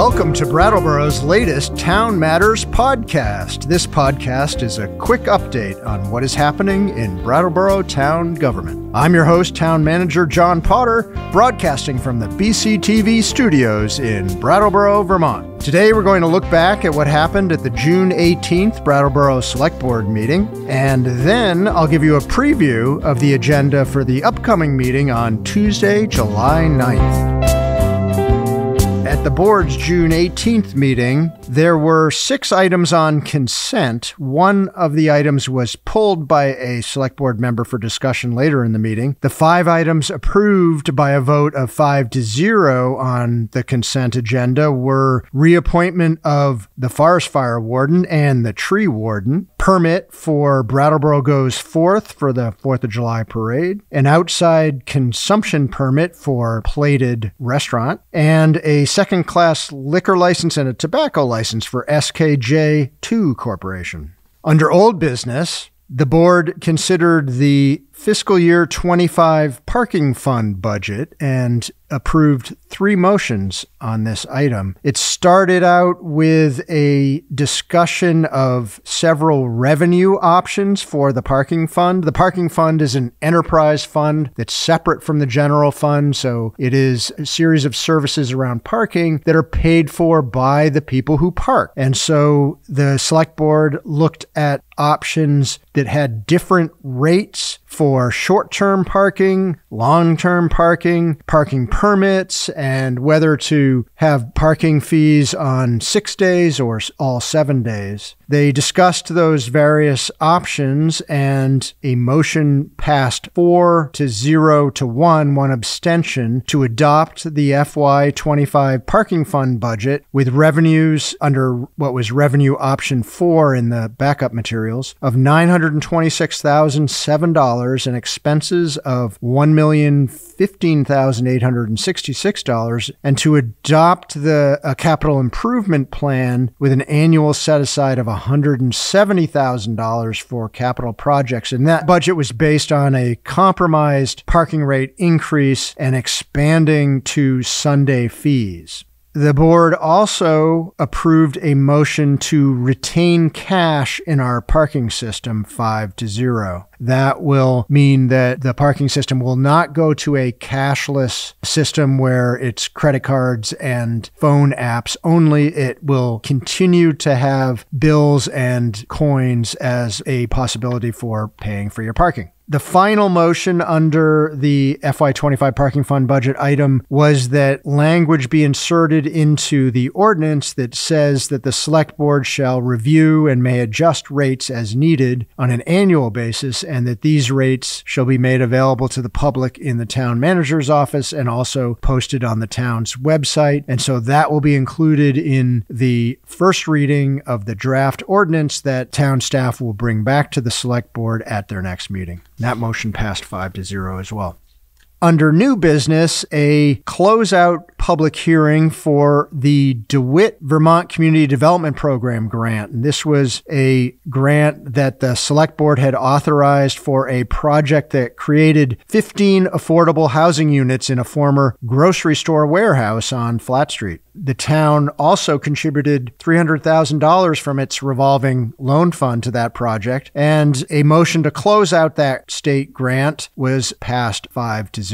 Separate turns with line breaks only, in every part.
Welcome to Brattleboro's latest Town Matters podcast. This podcast is a quick update on what is happening in Brattleboro town government. I'm your host, Town Manager John Potter, broadcasting from the BCTV studios in Brattleboro, Vermont. Today we're going to look back at what happened at the June 18th Brattleboro Select Board meeting, and then I'll give you a preview of the agenda for the upcoming meeting on Tuesday, July 9th. At the board's June 18th meeting, there were 6 items on consent. One of the items was pulled by a select board member for discussion later in the meeting. The 5 items approved by a vote of 5-0 on the consent agenda were reappointment of the forest fire warden and the tree warden, permit for Brattleboro Goes Forth for the 4th of July parade, an outside consumption permit for Plated Restaurant, and a second-class liquor license and a tobacco license for SKJ2 Corporation. Under old business, the board considered the fiscal year 25 parking fund budget and approved 3 motions on this item. It started out with a discussion of several revenue options for the parking fund. The parking fund is an enterprise fund that's separate from the general fund, so it is a series of services around parking that are paid for by the people who park. And so the select board looked at options that had different rates for short-term parking, long-term parking, parking permits, and whether to have parking fees on 6 days or all 7 days. They discussed those various options, and a motion passed 4-0-1, one abstention, to adopt the FY25 parking fund budget with revenues under what was revenue option 4 in the backup materials of $926,007 and expenses of $1,015,866, and to adopt a capital improvement plan with an annual set aside of $170,000 for capital projects. And that budget was based on a compromised parking rate increase and expanding to Sunday fees. The board also approved a motion to retain cash in our parking system 5-0. That will mean that the parking system will not go to a cashless system where it's credit cards and phone apps only. It will continue to have bills and coins as a possibility for paying for your parking. The final motion under the FY25 parking fund budget item was that language be inserted into the ordinance that says that the select board shall review and may adjust rates as needed on an annual basis, and that these rates shall be made available to the public in the town manager's office and also posted on the town's website. And so that will be included in the first reading of the draft ordinance that town staff will bring back to the select board at their next meeting. That motion passed 5-0 as well. Under new business, a closeout public hearing for the DeWitt Vermont Community Development Program grant. And this was a grant that the select board had authorized for a project that created 15 affordable housing units in a former grocery store warehouse on Flat Street. The town also contributed $300,000 from its revolving loan fund to that project, and a motion to close out that state grant was passed 5-0.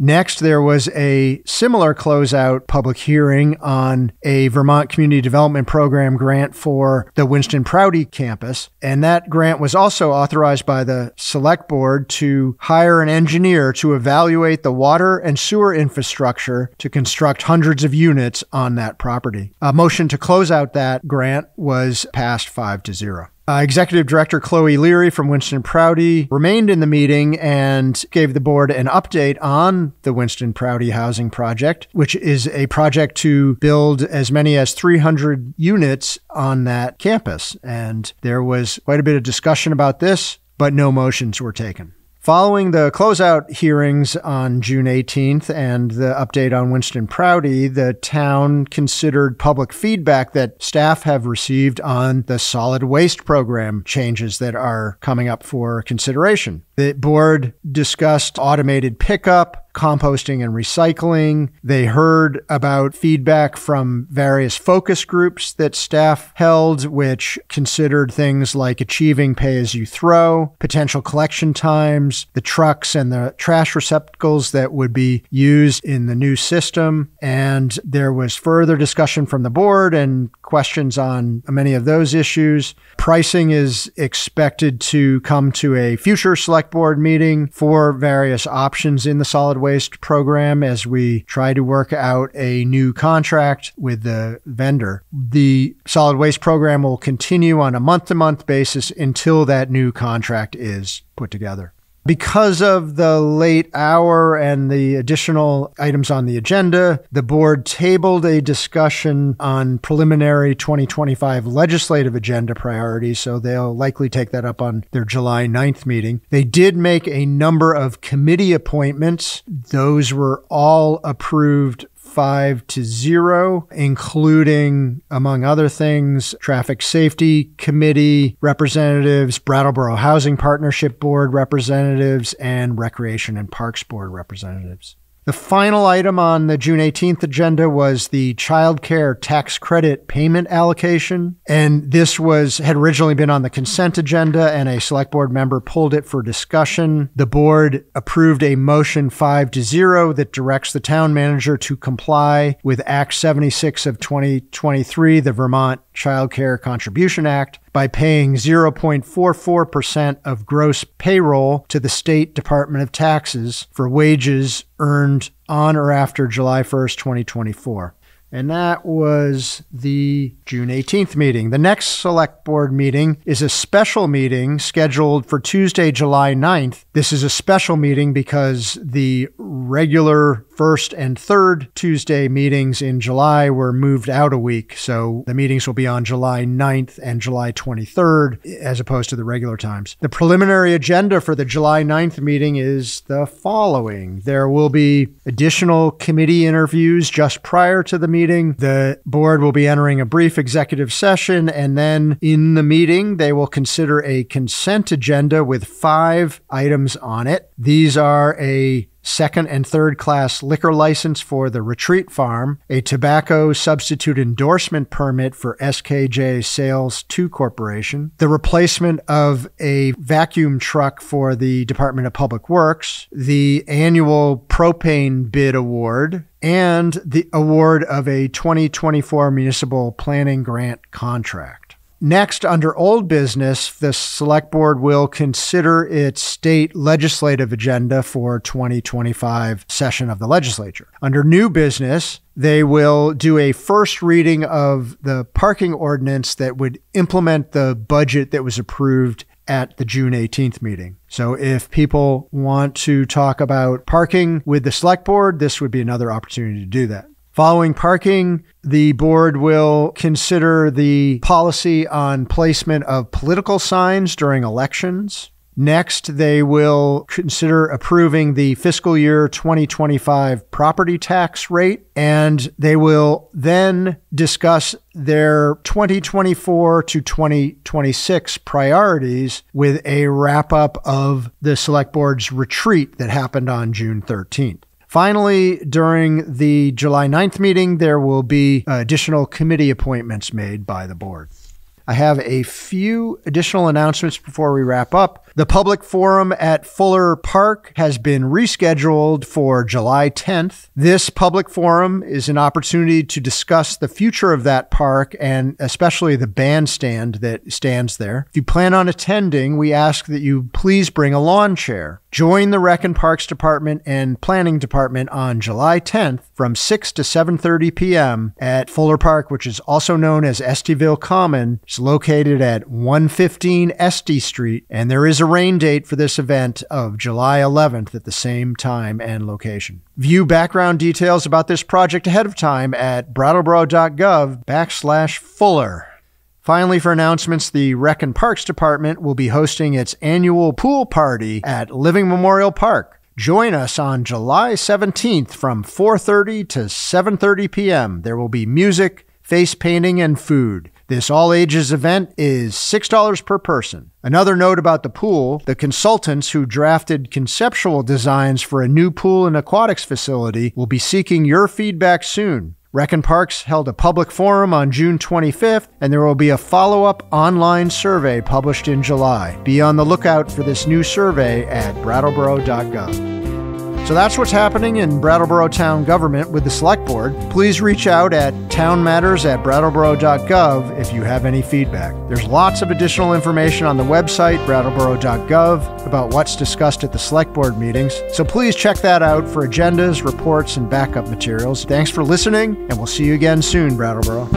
Next, there was a similar closeout public hearing on a Vermont Community Development Program grant for the Winston Prouty campus, and that grant was also authorized by the Select Board to hire an engineer to evaluate the water and sewer infrastructure to construct hundreds of units on that property. A motion to close out that grant was passed 5-0. Executive Director Chloe Leary from Winston Prouty remained in the meeting and gave the board an update on the Winston Prouty housing project, which is a project to build as many as 300 units on that campus. And there was quite a bit of discussion about this, but no motions were taken. Following the closeout hearings on June 18th and the update on Winston Prouty, the town considered public feedback that staff have received on the solid waste program changes that are coming up for consideration. The board discussed automated pickup, composting and recycling. They heard about feedback from various focus groups that staff held, which considered things like achieving pay-as-you-throw, potential collection times, the trucks and the trash receptacles that would be used in the new system. And there was further discussion from the board and questions on many of those issues. Pricing is expected to come to a future select board meeting for various options in the solid waste program as we try to work out a new contract with the vendor. The solid waste program will continue on a month-to-month basis until that new contract is put together. Because of the late hour and the additional items on the agenda, the board tabled a discussion on preliminary 2025 legislative agenda priorities, so they'll likely take that up on their July 9th meeting. They did make a number of committee appointments. Those were all approved 5-0, including, among other things, Traffic Safety Committee representatives, Brattleboro Housing Partnership Board representatives, and Recreation and Parks Board representatives. The final item on the June 18th agenda was the child care tax credit payment allocation. And this had originally been on the consent agenda, and a select board member pulled it for discussion. The board approved a motion 5-0 that directs the town manager to comply with Act 76 of 2023, the Vermont Child Care Contribution Act, by paying 0.44% of gross payroll to the State Department of Taxes for wages earned on or after July 1st, 2024. And that was the June 18th meeting. The next select board meeting is a special meeting scheduled for Tuesday, July 9th. This is a special meeting because the regular first and third Tuesday meetings in July were moved out a week. So the meetings will be on July 9th and July 23rd as opposed to the regular times. The preliminary agenda for the July 9th meeting is the following. There will be additional committee interviews just prior to the meeting. The board will be entering a brief executive session, and then in the meeting, they will consider a consent agenda with 5 items on it. These are a second and third class liquor license for the Retreat Farm, a tobacco substitute endorsement permit for SKJ Sales 2 Corporation, the replacement of a vacuum truck for the Department of Public Works, the annual propane bid award, and the award of a 2024 municipal planning grant contract. Next, under old business, the select board will consider its state legislative agenda for 2025 session of the legislature. Under new business, they will do a first reading of the parking ordinance that would implement the budget that was approved at the June 18th meeting. So if people want to talk about parking with the select board, this would be another opportunity to do that. Following parking, the board will consider the policy on placement of political signs during elections. Next, they will consider approving the fiscal year 2025 property tax rate, and they will then discuss their 2024 to 2026 priorities with a wrap-up of the select board's retreat that happened on June 13th. Finally, during the July 9th meeting, there will be additional committee appointments made by the board. I have a few additional announcements before we wrap up. The public forum at Fuller Park has been rescheduled for July 10th. This public forum is an opportunity to discuss the future of that park and especially the bandstand that stands there. If you plan on attending, we ask that you please bring a lawn chair. Join the Rec and Parks Department and Planning Department on July 10th from 6 to 7:30 p.m. at Fuller Park, which is also known as Estyville Common. It's located at 115 Esty Street, and there is a rain date for this event of July 11th at the same time and location. View background details about this project ahead of time at brattleboro.gov/Fuller. Finally, for announcements, the Rec and Parks Department will be hosting its annual pool party at Living Memorial Park. Join us on July 17th from 4:30 to 7:30 p.m. There will be music, face painting, and food. This all-ages event is $6 per person. Another note about the pool, the consultants who drafted conceptual designs for a new pool and aquatics facility will be seeking your feedback soon. Rec and Parks held a public forum on June 25th, and there will be a follow-up online survey published in July. Be on the lookout for this new survey at brattleboro.gov. So that's what's happening in Brattleboro Town Government with the Select Board. Please reach out at townmatters@brattleboro.gov if you have any feedback. There's lots of additional information on the website, brattleboro.gov, about what's discussed at the Select Board meetings. So please check that out for agendas, reports, and backup materials. Thanks for listening, and we'll see you again soon, Brattleboro.